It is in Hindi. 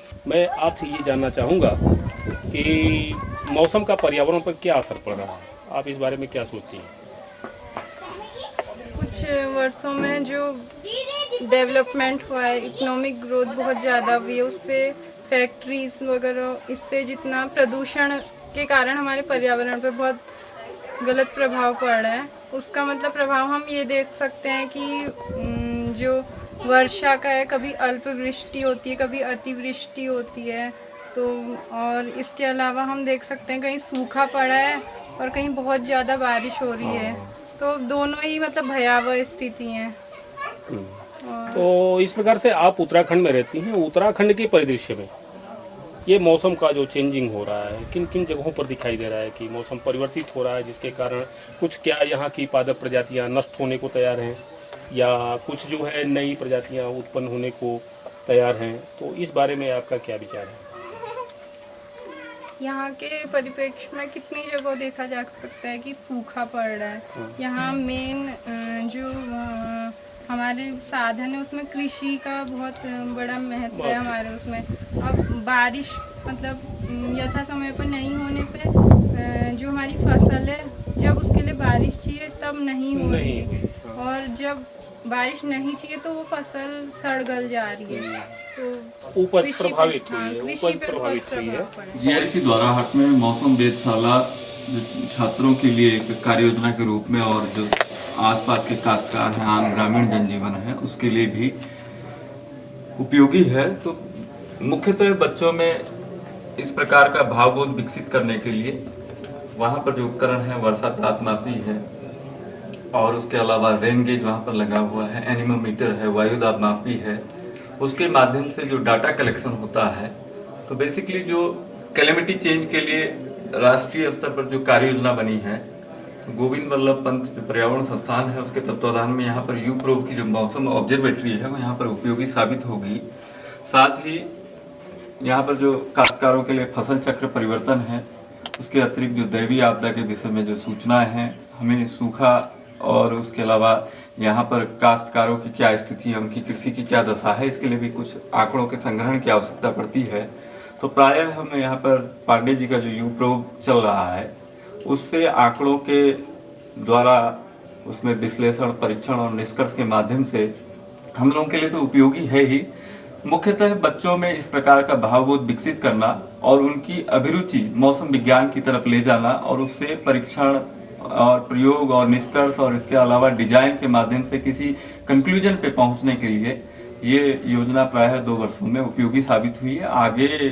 मैं आपसे ये जानना चाहूँगा कि मौसम का पर्यावरण पर क्या असर पड़ रहा है, आप इस बारे में क्या सोचती हैं? कुछ वर्षों में जो डेवलपमेंट हुआ है, इकोनॉमिक ग्रोथ बहुत ज़्यादा हुई है, उससे फैक्ट्रीज वगैरह, इससे जितना प्रदूषण के कारण हमारे पर्यावरण पर बहुत गलत प्रभाव पड़ रहा है। उसका मतलब प्रभाव हम ये देख सकते हैं कि जो वर्षा का है, कभी अल्पवृष्टि होती है, कभी अतिवृष्टि होती है। तो और इसके अलावा हम देख सकते हैं कहीं सूखा पड़ा है और कहीं बहुत ज़्यादा बारिश हो रही है। तो दोनों ही मतलब भयावह स्थिति हैं। और तो इस प्रकार से आप उत्तराखंड में रहती हैं, उत्तराखंड के परिदृश्य में ये मौसम का जो चेंजिंग हो रहा है, किन किन जगहों पर दिखाई दे रहा है कि मौसम परिवर्तित हो रहा है, जिसके कारण कुछ क्या यहाँ की पादप प्रजातियाँ नष्ट होने को तैयार हैं या कुछ जो है नई प्रजातियाँ उत्पन्न होने को तैयार हैं, तो इस बारे में आपका क्या विचार है? यहाँ के परिप्रेक्ष्य में कितनी जगह देखा जा सकता है कि सूखा पड़ रहा है। यहाँ मेन जो हमारे साधन है उसमें कृषि का बहुत बड़ा महत्व है हमारे उसमें। अब बारिश मतलब यथा समय पर नहीं होने पे जो हमारी फसल है, जब उसके लिए बारिश चाहिए तब नहीं हो रही नहीं, है, हाँ। और जब बारिश नहीं चाहिए तो वो फसल सड़ गल जा रही है। तो उपज कृषि पे, प्रभावित हुई हाँ, है, कृषि उपज पे बहुत प्रभावित हुई है। प्रभाव पड़ा है। जीआईसी द्वारा हाट में मौसम वेधशाला जो छात्रों के लिए एक कार्य योजना के रूप में और जो आसपास के काश्तकार हैं, आम ग्रामीण जनजीवन है, उसके लिए भी उपयोगी है। तो मुख्यतः बच्चों में इस प्रकार का भावबोध विकसित करने के लिए वहाँ पर जो उपकरण है, वर्षा तापमापी है और उसके अलावा रेन गेज वहाँ पर लगा हुआ है, एनीमोमीटर है, वायु दाब मापी है, उसके माध्यम से जो डाटा कलेक्शन होता है। तो बेसिकली जो कैलेमिटी चेंज के लिए राष्ट्रीय स्तर पर जो कार्य योजना बनी है, तो गोविंद वल्लभ पंत जो पर्यावरण संस्थान है उसके तत्वाधान में यहाँ पर यूप्रोब की जो मौसम ऑब्जर्वेटरी है वो यहाँ पर उपयोगी साबित होगी। साथ ही यहाँ पर जो काश्तकारों के लिए फसल चक्र परिवर्तन है, उसके अतिरिक्त जो दैवीय आपदा के विषय में जो सूचनाएं हैं, हमें सूखा और उसके अलावा यहाँ पर काश्तकारों की क्या स्थिति है, उनकी कृषि की क्या दशा है, इसके लिए भी कुछ आंकड़ों के संग्रहण की आवश्यकता पड़ती है। तो प्रायः हम यहाँ पर पांडे जी का जो यूप्रोब चल रहा है उससे आंकड़ों के द्वारा उसमें विश्लेषण, परीक्षण और निष्कर्ष के माध्यम से हम लोगों के लिए तो उपयोगी है ही, मुख्यतः बच्चों में इस प्रकार का भावबोध विकसित करना और उनकी अभिरुचि मौसम विज्ञान की तरफ ले जाना और उससे परीक्षण और प्रयोग और निष्कर्ष और इसके अलावा डिजाइन के माध्यम से किसी कंक्लूजन पे पहुंचने के लिए ये योजना प्रायः 2 वर्षों में उपयोगी साबित हुई है। आगे